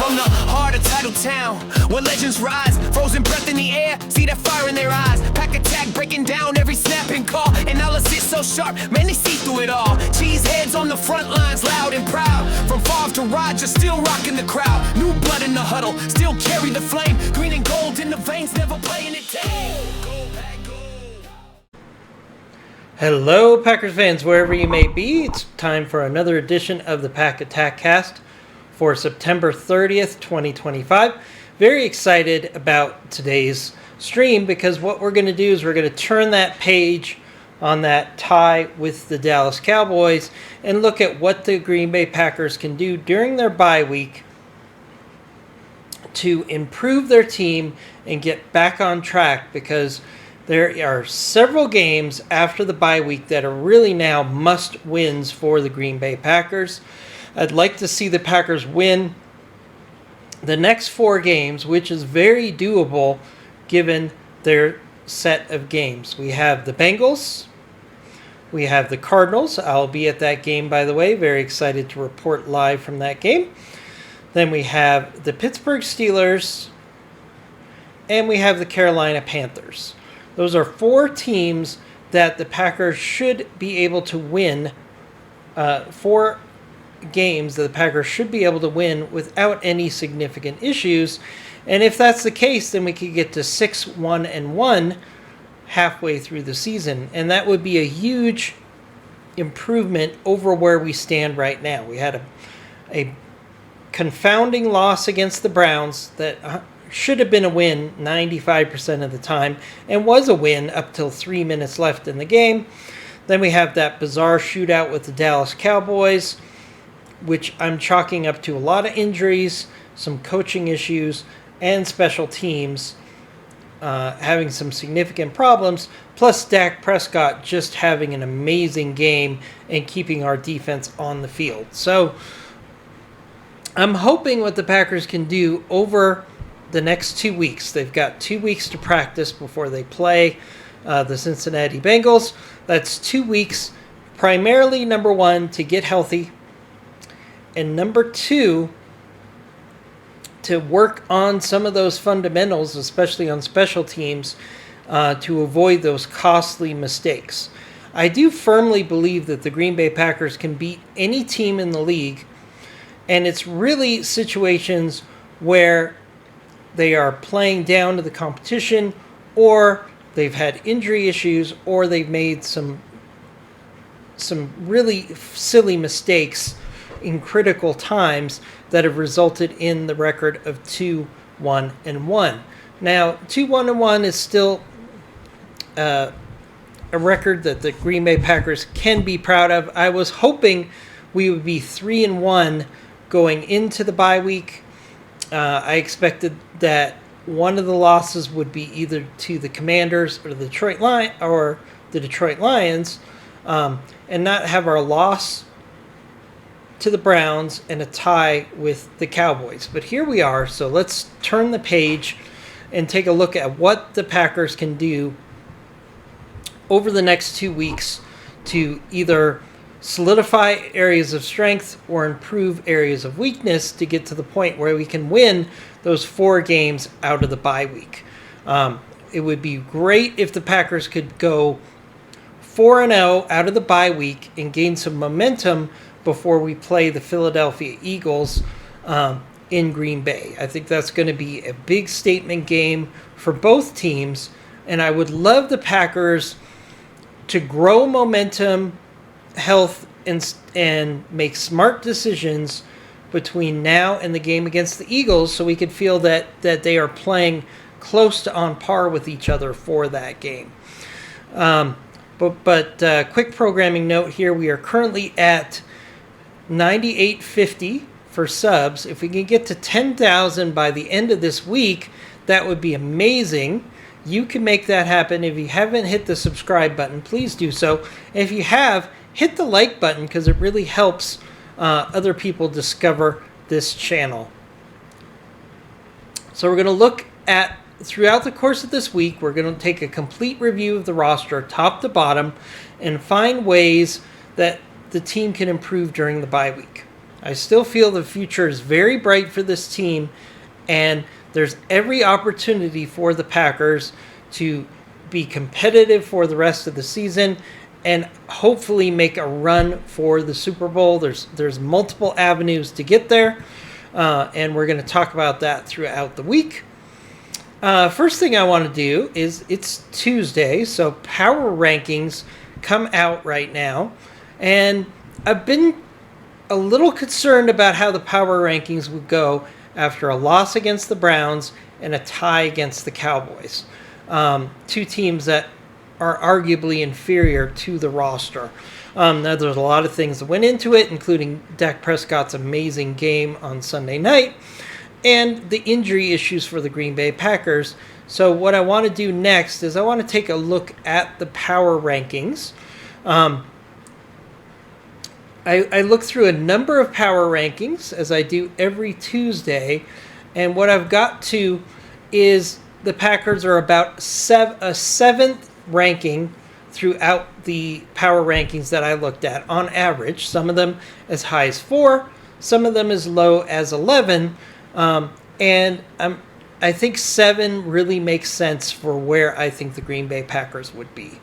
from the heart of Title Town, where legends rise, frozen breath in the air, see that fire in their eyes. Pack attack breaking down every snapping call, analysis so sharp, man, they see through it all. Cheeseheads on the front lines, loud and proud, from Favre to Rodgers, still rocking the crowd. New blood in the huddle, still carry the flame, green and gold in the veins, never playing it tame. Hello, Packers fans, wherever you may be. It's time for another edition of the Pack Attack Cast for September 30th, 2025. Very excited about today's stream because what we're going to do is we're going to turn that page on that tie with the Dallas Cowboys and look at what the Green Bay Packers can do during their bye week to improve their team and get back on track, because there are several games after the bye week that are really now must-wins for the Green Bay Packers. I'd like to see the Packers win the next 4 games, which is very doable given their set of games. We have the Bengals. We have the Cardinals. I'll be at that game, by the way. Very excited to report live from that game. Then we have the Pittsburgh Steelers. And we have the Carolina Panthers. Those are 4 teams that the Packers should be able to win, 4 games that the Packers should be able to win without any significant issues. And if that's the case, then we could get to 6-1-1 halfway through the season. And that would be a huge improvement over where we stand right now. We had a confounding loss against the Browns that should have been a win 95% of the time, and was a win up till 3 minutes left in the game. Then we have that bizarre shootout with the Dallas Cowboys, which I'm chalking up to a lot of injuries, some coaching issues, and special teams having some significant problems, plus Dak Prescott just having an amazing game and keeping our defense on the field. So I'm hoping what the Packers can do over the next 2 weeks. They've got 2 weeks to practice before they play the Cincinnati Bengals. That's 2 weeks, primarily, number 1, to get healthy, and number 2, to work on some of those fundamentals, especially on special teams, to avoid those costly mistakes. I do firmly believe that the Green Bay Packers can beat any team in the league, and it's really situations where they are playing down to the competition, or they've had injury issues, or they've made some really silly mistakes in critical times that have resulted in the record of 2-1-1. Now, 2-1-1 is still a record that the Green Bay Packers can be proud of. I was hoping we would be 3-1 going into the bye week. I expected that one of the losses would be either to the Commanders or the Detroit Lions, and not have our loss to the Browns and a tie with the Cowboys. But here we are, so let's turn the page and take a look at what the Packers can do over the next 2 weeks to either solidify areas of strength or improve areas of weakness to get to the point where we can win those 4 games out of the bye week. It would be great if the Packers could go 4-0 out of the bye week and gain some momentum before we play the Philadelphia Eagles in Green Bay. I think that's going to be a big statement game for both teams, and I would love the Packers to grow momentum, health, and make smart decisions between now and the game against the Eagles, so we could feel that they are playing close to on par with each other for that game. But quick programming note here, we are currently at 9850 for subs. If we can get to 10,000 by the end of this week, that would be amazing. You can make that happen. If you haven't hit the subscribe button, please do so. If you have, hit the like button, because it really helps other people discover this channel. So we're going to look at, throughout the course of this week, we're going to take a complete review of the roster top to bottom and find ways that the team can improve during the bye week. I still feel the future is very bright for this team, and there's every opportunity for the Packers to be competitive for the rest of the season and hopefully make a run for the Super Bowl. There's multiple avenues to get there, and we're going to talk about that throughout the week. First thing I want to do is it's Tuesday, so power rankings come out right now, and I've been a little concerned about how the power rankings would go after a loss against the Browns and a tie against the Cowboys. Two teams that are arguably inferior to the roster. Now, there's a lot of things that went into it, including Dak Prescott's amazing game on Sunday night and the injury issues for the Green Bay Packers. So what I want to do next is I want to take a look at the power rankings. I look through a number of power rankings, as I do every Tuesday, and what I've got to is the Packers are about a seventh ranking throughout the power rankings that I looked at on average. Some of them as high as 4, some of them as low as 11, and I think 7 really makes sense for where I think the Green Bay Packers would be.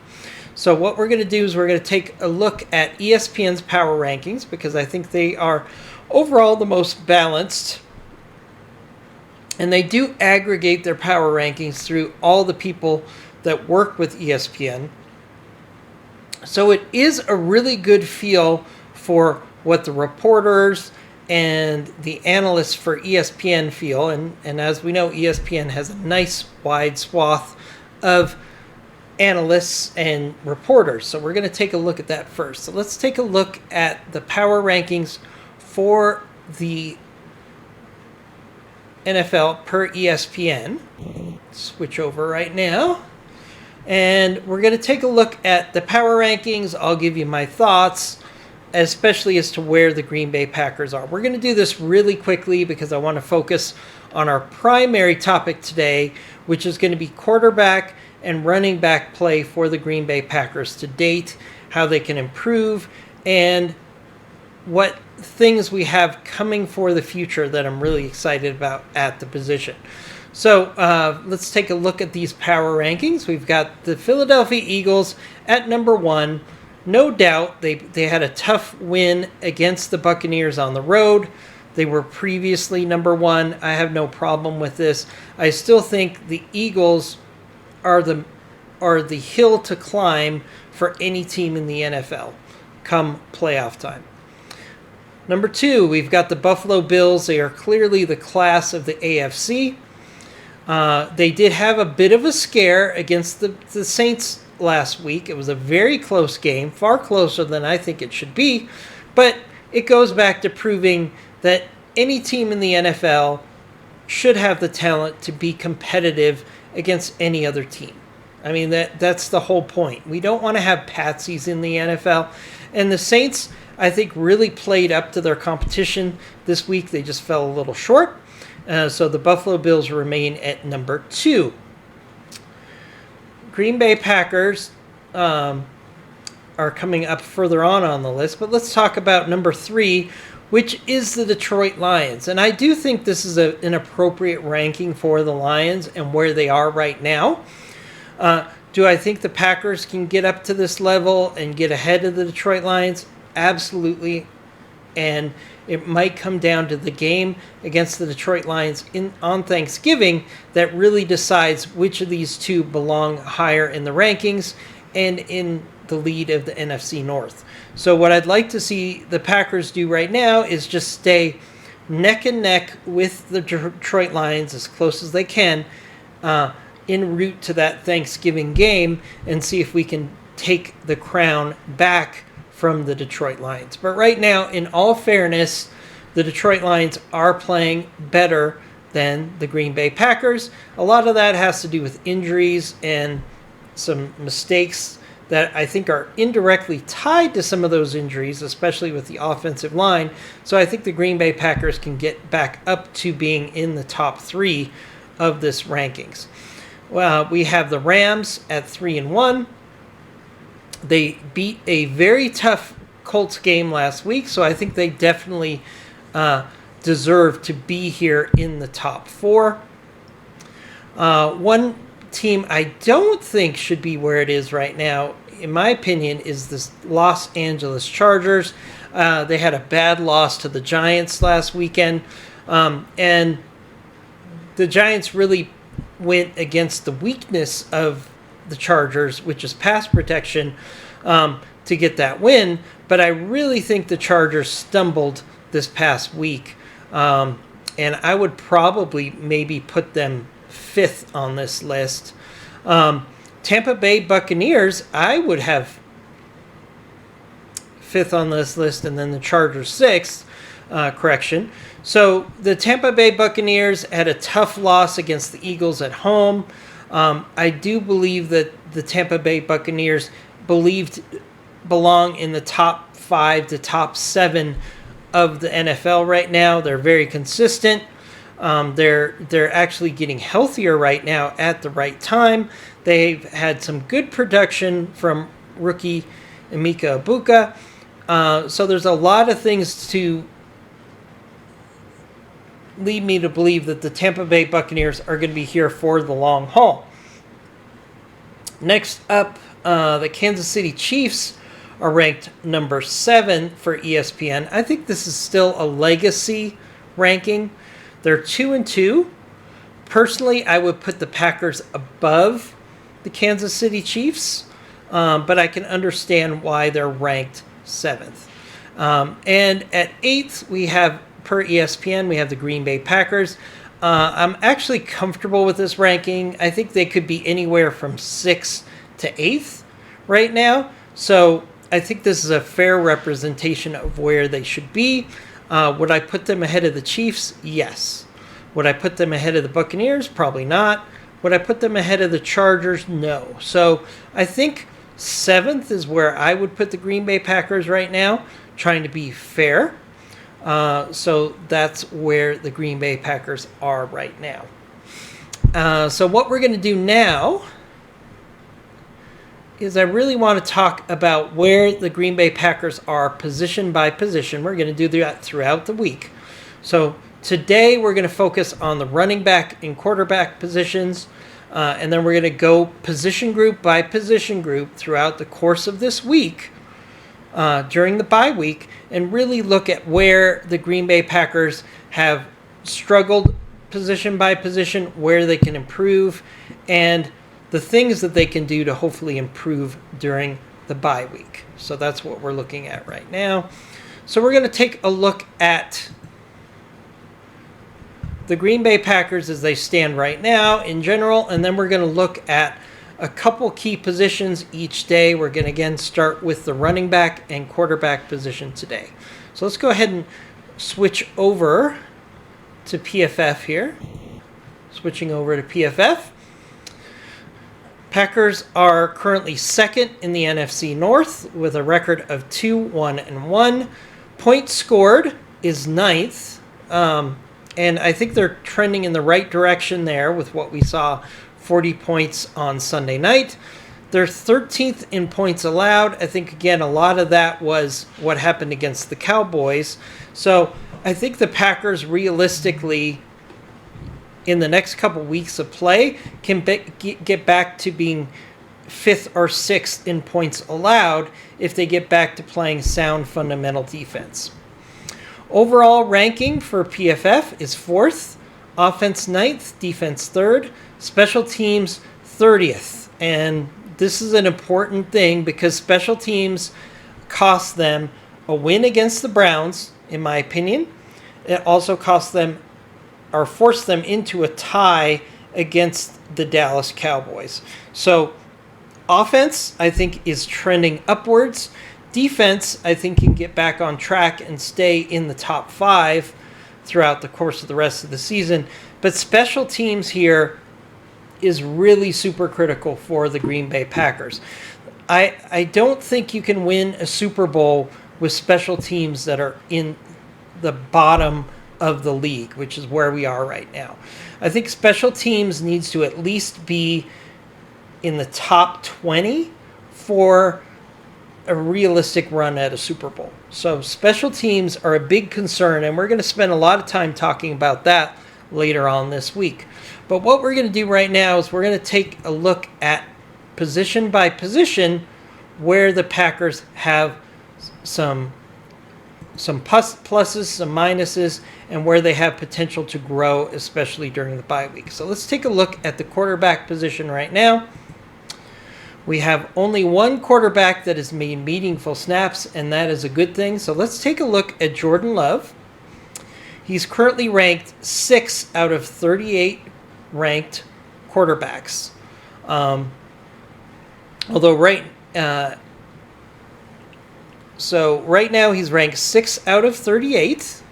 So what we're going to do is we're going to take a look at ESPN's power rankings because I think they are overall the most balanced. And they do aggregate their power rankings through all the people that work with ESPN. So it is a really good feel for what the reporters and the analysts for ESPN feel. And as we know, ESPN has a nice wide swath of analysts and reporters. So we're going to take a look at that first. So let's take a look at the power rankings for the NFL per ESPN. Switch over right now. And we're going to take a look at the power rankings. I'll give you my thoughts, especially as to where the Green Bay Packers are. We're going to do this really quickly because I want to focus on our primary topic today, which is going to be quarterback and running back play for the Green Bay Packers to date, how they can improve, and what things we have coming for the future that I'm really excited about at the position. So let's take a look at these power rankings. We've got the Philadelphia Eagles at number 1. No doubt they had a tough win against the Buccaneers on the road. They were previously number 1. I have no problem with this. I still think the Eagles are the hill to climb for any team in the NFL come playoff time. Number 2, we've got the Buffalo Bills. They are clearly the class of the AFC. They did have a bit of a scare against the Saints last week. It was a very close game, far closer than I think it should be, but it goes back to proving that any team in the NFL should have the talent to be competitive against any other team. I mean, that's the whole point. We don't want to have patsies in the NFL. And the Saints, I think, really played up to their competition this week. They just fell a little short. So the Buffalo Bills remain at number 2. Green Bay Packers are coming up further on the list. But let's talk about number 3, which is the Detroit Lions. And I do think this is an appropriate ranking for the Lions and where they are right now. Do I think the Packers can get up to this level and get ahead of the Detroit Lions? Absolutely. And it might come down to the game against the Detroit Lions on Thanksgiving that really decides which of these two belong higher in the rankings and in the lead of the NFC North. So what I'd like to see the Packers do right now is just stay neck and neck with the Detroit Lions as close as they can en route to that Thanksgiving game and see if we can take the crown back from the Detroit Lions. But right now, in all fairness, the Detroit Lions are playing better than the Green Bay Packers. A lot of that has to do with injuries and some mistakes that I think are indirectly tied to some of those injuries, especially with the offensive line. So I think the Green Bay Packers can get back up to being in the top 3 of this rankings. Well, we have the Rams at 3-1. They beat a very tough Colts game last week, so I think they definitely deserve to be here in the top 4. One team I don't think should be where it is right now, in my opinion, is the Los Angeles Chargers. They had a bad loss to the Giants last weekend, and the Giants really went against the weakness of the Chargers, which is pass protection, to get that win. But I really think the Chargers stumbled this past week, and I would probably maybe put them 5th on this list. Tampa Bay Buccaneers, I would have 5th on this list, and then the Chargers 6th. Correction. So the Tampa Bay Buccaneers had a tough loss against the Eagles at home. I do believe that the Tampa Bay Buccaneers belong in the top 5 to top 7 of the NFL right now. They're very consistent. They're actually getting healthier right now at the right time. They've had some good production from rookie Emeka Egbuka. So there's a lot of things to lead me to believe that the Tampa Bay Buccaneers are going to be here for the long haul. Next up, the Kansas City Chiefs are ranked number 7 for ESPN. I think this is still a legacy ranking. They're 2-2. Personally, I would put the Packers above the Kansas City Chiefs, but I can understand why they're ranked 7th. And at 8th, we have, per ESPN, we have the Green Bay Packers. I'm actually comfortable with this ranking. I think they could be anywhere from 6th to 8th right now. So I think this is a fair representation of where they should be. Would I put them ahead of the Chiefs? Yes. Would I put them ahead of the Buccaneers? Probably not. Would I put them ahead of the Chargers? No. So I think 7th is where I would put the Green Bay Packers right now, trying to be fair. So that's where the Green Bay Packers are right now. So what we're going to do now is I really want to talk about where the Green Bay Packers are position by position. We're going to do that throughout the week. So today we're going to focus on the running back and quarterback positions, and then we're going to go position group by position group throughout the course of this week during the bye week, and really look at where the Green Bay Packers have struggled position by position, where they can improve, and the things that they can do to hopefully improve during the bye week. So that's what we're looking at right now. So we're going to take a look at the Green Bay Packers as they stand right now in general, and then we're going to look at a couple key positions each day. We're going to again start with the running back and quarterback position today. So let's go ahead and switch over to PFF here. Switching over to PFF. Packers are currently 2nd in the NFC North with a record of 2-1-1. Points scored is 9th. And I think they're trending in the right direction there with what we saw, 40 points on Sunday night. They're 13th in points allowed. I think, again, a lot of that was what happened against the Cowboys. So I think the Packers realistically, in the next couple weeks of play, can get back to being 5th or 6th in points allowed if they get back to playing sound fundamental defense. Overall ranking for PFF is 4th, offense 9th, defense 3rd, special teams 30th. And this is an important thing because special teams cost them a win against the Browns, in my opinion. It also cost them or forced them into a tie against the Dallas Cowboys. So offense, I think, is trending upwards. Defense, I think, can get back on track and stay in the top 5 throughout the course of the rest of the season. But special teams here is really super critical for the Green Bay Packers. I don't think you can win a Super Bowl with special teams that are in the bottom of the league, which is where we are right now. I think special teams needs to at least be in the top 20 for a realistic run at a Super Bowl. So special teams are a big concern, and we're going to spend a lot of time talking about that later on this week. But what we're going to do right now is we're going to take a look at position by position where the Packers have some pluses, some minuses, and where they have potential to grow, especially during the bye week. So let's take a look at the quarterback position right now. We have only one quarterback that has made meaningful snaps, and that is a good thing. So let's take a look at Jordan Love. He's currently ranked 6 out of 38 ranked quarterbacks. So right now he's ranked 6 out of 38.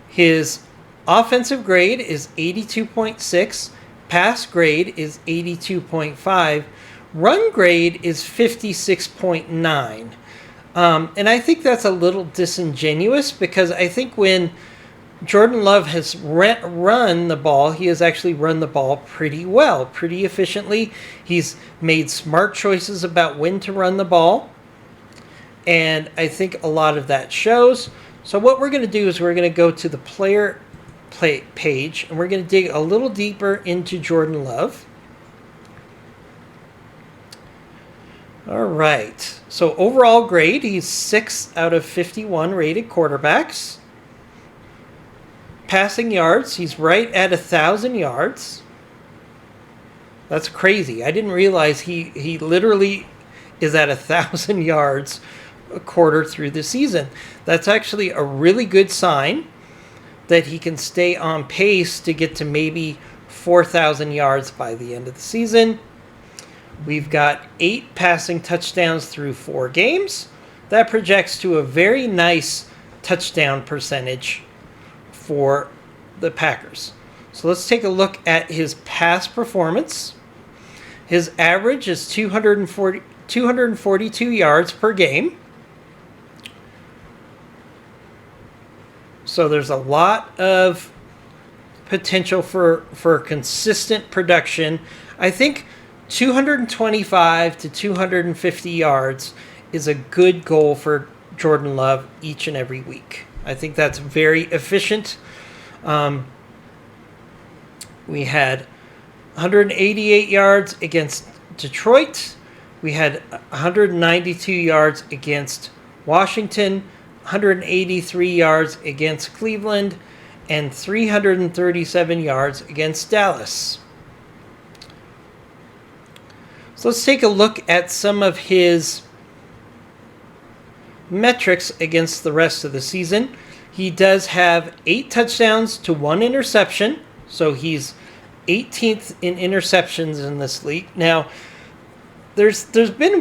His offensive grade is 82.6. Pass grade is 82.5. Run grade is 56.9. And I think that's a little disingenuous, because I think when Jordan Love has run the ball, he has actually run the ball pretty well, pretty efficiently. He's made smart choices about when to run the ball, and I think a lot of that shows. So what we're going to do is we're going to go to the player page, and we're going to dig a little deeper into Jordan Love. All right. So overall grade, he's 6 out of 51 rated quarterbacks. Passing yards, he's right at 1,000 yards. That's crazy. I didn't realize he literally is at 1,000 yards a quarter through the season. That's actually a really good sign that he can stay on pace to get to maybe 4,000 yards by the end of the season. We've got 8 passing touchdowns through 4 games. That projects to a very nice touchdown percentage for the Packers. So let's take a look at his pass performance. His average is 242 yards per game. So there's a lot of potential for consistent production. I think 225 to 250 yards is a good goal for Jordan Love each and every week. I think that's very efficient. We had 188 yards against Detroit. We had 192 yards against Washington, 183 yards against Cleveland, and 337 yards against Dallas. So let's take a look at some of his metrics against the rest of the season. He does have 8 touchdowns to 1 interception, so he's 18th in interceptions in this league. Now, there's been a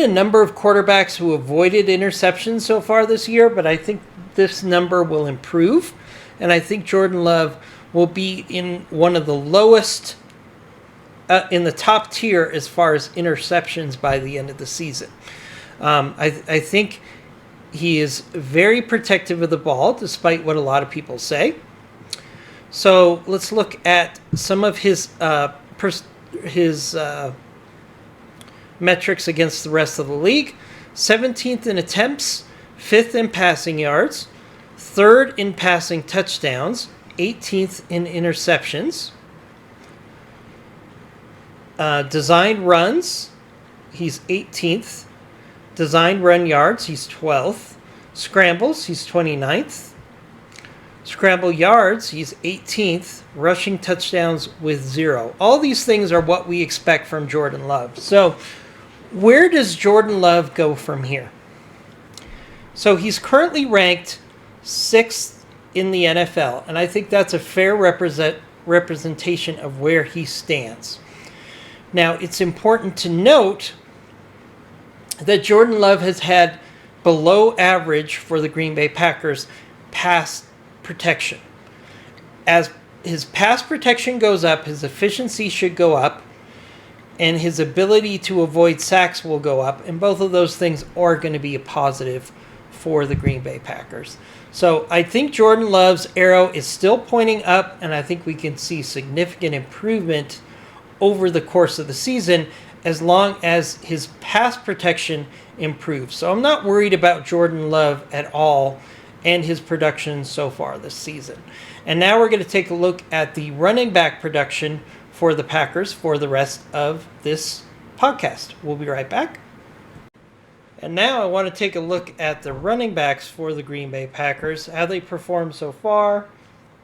number of quarterbacks who avoided interceptions so far this year, but I think this number will improve, and I think Jordan Love will be in one of the lowest, in the top tier as far as interceptions by the end of the season. I think he is very protective of the ball, despite what a lot of people say. So let's look at some of his metrics against the rest of the league. 17th in attempts, 5th in passing yards, 3rd in passing touchdowns, 18th in interceptions. Designed runs, he's 18th. Designed run yards, he's 12th. Scrambles, he's 29th. Scramble yards, he's 18th. Rushing touchdowns with 0. All these things are what we expect from Jordan Love. So where does Jordan Love go from here? So he's currently ranked 6th in the NFL, and I think that's a fair representation of where he stands. Now, it's important to note that Jordan Love has had below average for the Green Bay Packers pass protection. As his pass protection goes up, his efficiency should go up, and his ability to avoid sacks will go up, and both of those things are going to be a positive for the Green Bay Packers. So I think Jordan Love's arrow is still pointing up, and I think we can see significant improvement over the course of the season as long as his pass protection improves. So I'm not worried about Jordan Love at all and his production so far this season. And now we're going to take a look at the running back production for the Packers for the rest of this podcast. We'll be right back. And now I want to take a look at the running backs for the Green Bay Packers, how they performed so far,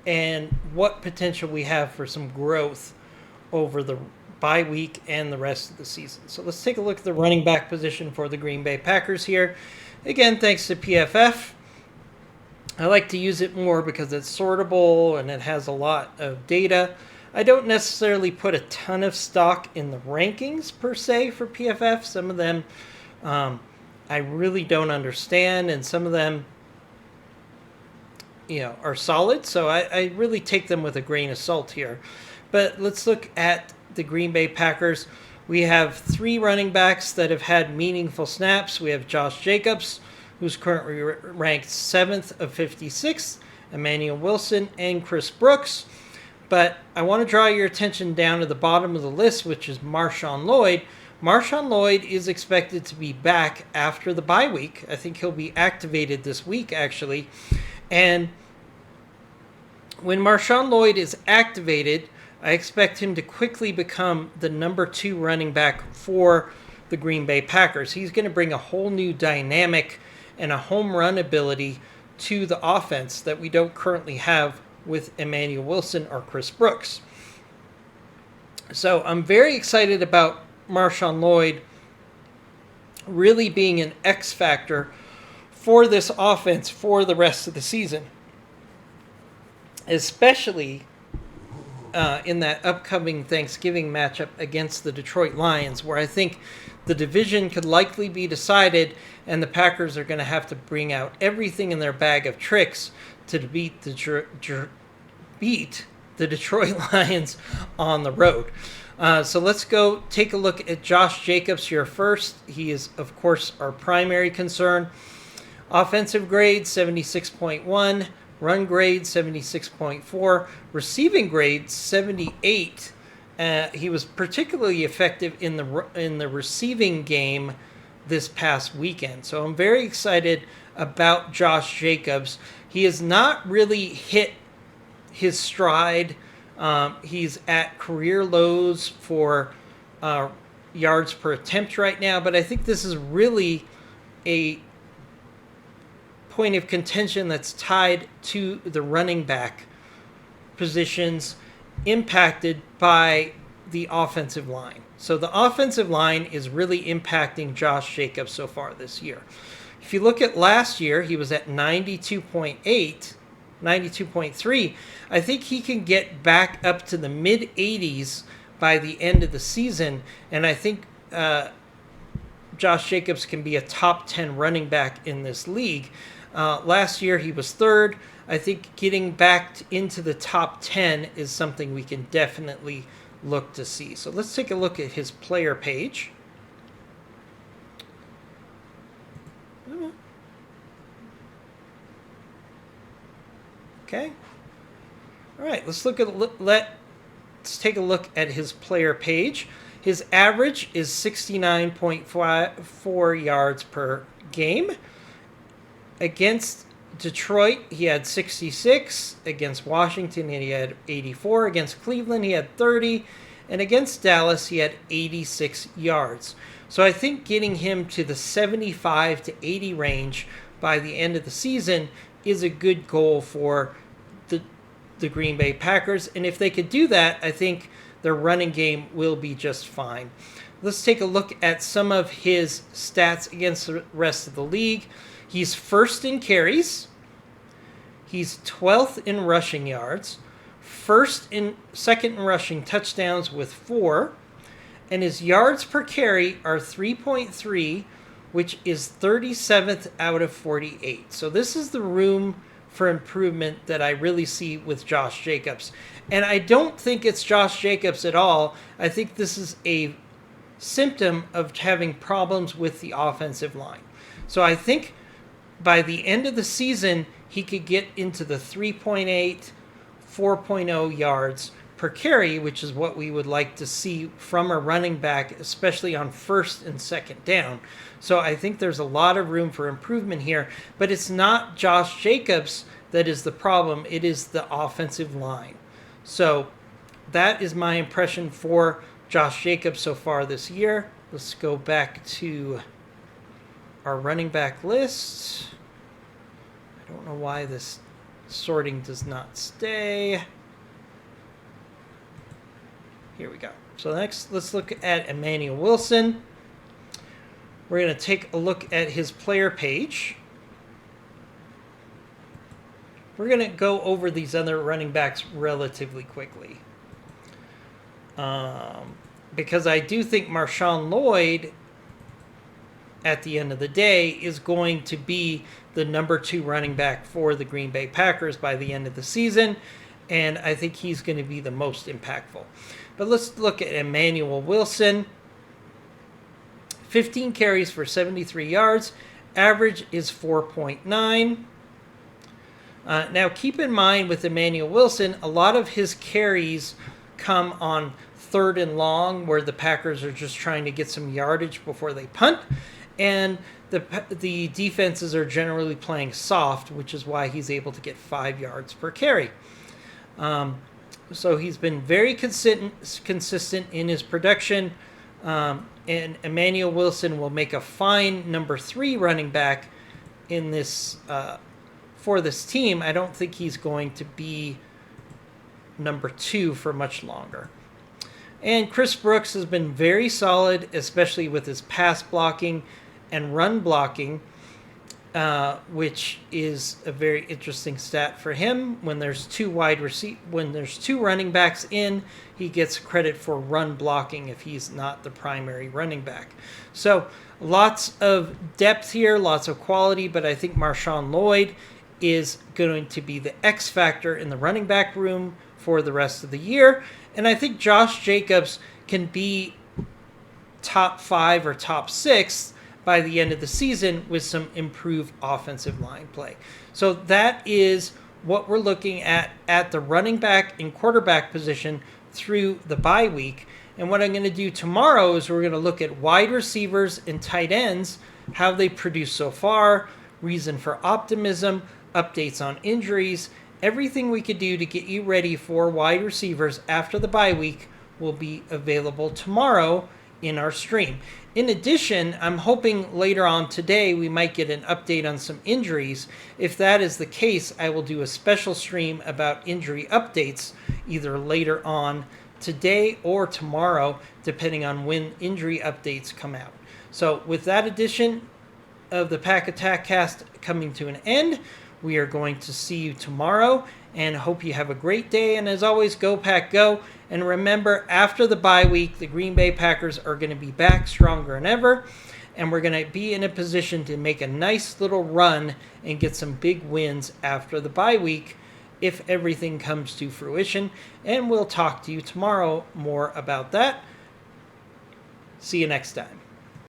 and what potential we have for some growth over the bye week and the rest of the season. So let's take a look at the running back position for the Green Bay Packers here. Again, thanks to PFF. I like to use it more because it's sortable and it has a lot of data. I don't necessarily put a ton of stock in the rankings per se for PFF. Some of them I really don't understand, and some of them are solid. So I really take them with a grain of salt here. But let's look at the Green Bay Packers. We have 3 running backs that have had meaningful snaps. We have Josh Jacobs, who's currently ranked 7th of 56, Emmanuel Wilson, and Chris Brooks. But I want to draw your attention down to the bottom of the list, which is Marshawn Lloyd. Marshawn Lloyd is expected to be back after the bye week. I think he'll be activated this week, actually. And when Marshawn Lloyd is activated, I expect him to quickly become the number 2 running back for the Green Bay Packers. He's going to bring a whole new dynamic and a home run ability to the offense that we don't currently have with Emmanuel Wilson or Chris Brooks. So I'm very excited about Marshawn Lloyd really being an X factor for this offense for the rest of the season, especially in that upcoming Thanksgiving matchup against the Detroit Lions, where I think the division could likely be decided and the Packers are going to have to bring out everything in their bag of tricks to beat the Detroit Lions on the road. So let's go take a look at Josh Jacobs here first. He is, of course, our primary concern. Offensive grade, 76.1. Run grade, 76.4. Receiving grade, 78. He was particularly effective in the receiving game this past weekend. So I'm very excited about Josh Jacobs. He has not really hit his stride. He's at career lows for yards per attempt right now, but I think this is really a point of contention that's tied to the running back positions impacted by the offensive line. So the offensive line is really impacting Josh Jacobs so far this year. If you look at last year, he was at 92.8, 92.3. I think he can get back up to the mid-80s by the end of the season, and I think Josh Jacobs can be a top 10 running back in this league. Last year he was 3rd. I think getting back into the top 10 is something we can definitely look to see. So let's take a look at his player page. Okay. All right, let's take a look at his player page. His average is 69.4 yards per game. Against Detroit, he had 66. Against Washington, he had 84. Against Cleveland, he had 30. And against Dallas, he had 86 yards. So I think getting him to the 75 to 80 range by the end of the season is a good goal for the Green Bay Packers. And if they could do that, I think their running game will be just fine. Let's take a look at some of his stats against the rest of the league. He's 1st in carries. He's 12th in rushing yards. Second in rushing touchdowns with 4. And his yards per carry are 3.3, which is 37th out of 48. So this is the room for improvement that I really see with Josh Jacobs. And I don't think it's Josh Jacobs at all. I think this is a symptom of having problems with the offensive line. So I think by the end of the season, he could get into the 3.8, 4.0 yards per carry, which is what we would like to see from a running back, especially on first and second down. So I think there's a lot of room for improvement here, but it's not Josh Jacobs that is the problem. It is the offensive line. So that is my impression for Josh Jacobs so far this year. Let's go back to our running back list. I don't know why this sorting does not stay. Here we go. So next, let's look at Emmanuel Wilson. We're going to take a look at his player page. We're going to go over these other running backs relatively quickly. Because I do think Marshawn Lloyd, at the end of the day, is going to be the number 2 running back for the Green Bay Packers by the end of the season. And I think he's going to be the most impactful. But let's look at Emmanuel Wilson. 15 carries for 73 yards. Average is 4.9. Now, keep in mind with Emmanuel Wilson, a lot of his carries come on 3rd and long, where the Packers are just trying to get some yardage before they punt. And the defenses are generally playing soft, which is why he's able to get 5 yards per carry. So he's been very consistent in his production. And Emmanuel Wilson will make a fine number 3 running back in this for this team. I don't think he's going to be number 2 for much longer. And Chris Brooks has been very solid, especially with his pass blocking and run blocking, which is a very interesting stat for him. When there's 2 running backs in, he gets credit for run blocking if he's not the primary running back. So lots of depth here, lots of quality, but I think Marshawn Lloyd is going to be the X factor in the running back room for the rest of the year. And I think Josh Jacobs can be top 5 or top 6 by the end of the season with some improved offensive line play. So that is what we're looking at the running back and quarterback position through the bye week. And what I'm going to do tomorrow is we're going to look at wide receivers and tight ends, how they produce so far, reason for optimism, updates on injuries. Everything we could do to get you ready for wide receivers after the bye week will be available tomorrow in our stream. In addition, I'm hoping later on today we might get an update on some injuries. If that is the case, I will do a special stream about injury updates either later on today or tomorrow, depending on when injury updates come out. So with that edition of the Pack Attack Cast coming to an end, we are going to see you tomorrow, and hope you have a great day. And as always, go Pack Go. And remember, after the bye week, the Green Bay Packers are going to be back stronger than ever, and we're going to be in a position to make a nice little run and get some big wins after the bye week if everything comes to fruition. And we'll talk to you tomorrow more about that. See you next time.